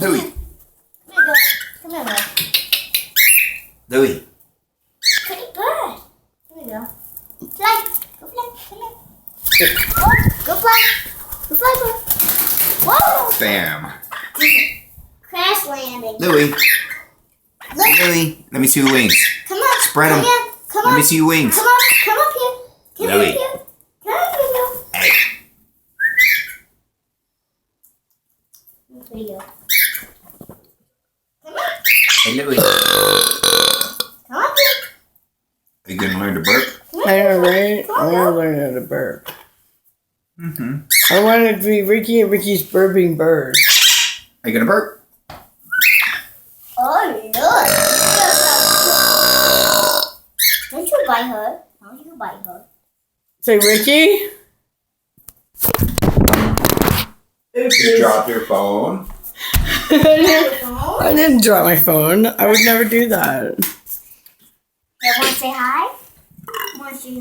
Louie. Come here, go. Come here, go. Louie. Pretty bird. Here we go. Fly. Go fly. Come here. Oh, go fly. Go fly, bird. Whoa! Bam. Crash landing. Louie. Look. Louie. Let me see your wings. Come on. Spread Come them. here. Come Let on. me see your wings. Come on. Come up here. Come Louie. up here. Come up here, go. Hey. Here you go. Come on. Hey, Louie. Come up here. Are you gonna learn to burp? Come I here. know, right? Come I on, want to go. learn how to burp. Mm-hmm. I want it to be Ricky and Ricky's burping bird. Are you gonna burp? Oh, look. Don't you bite her. Don't you bite her. Say, Ricky? Just drop your phone. I didn't drop my phone. I would never do that. You want to say hi? Want to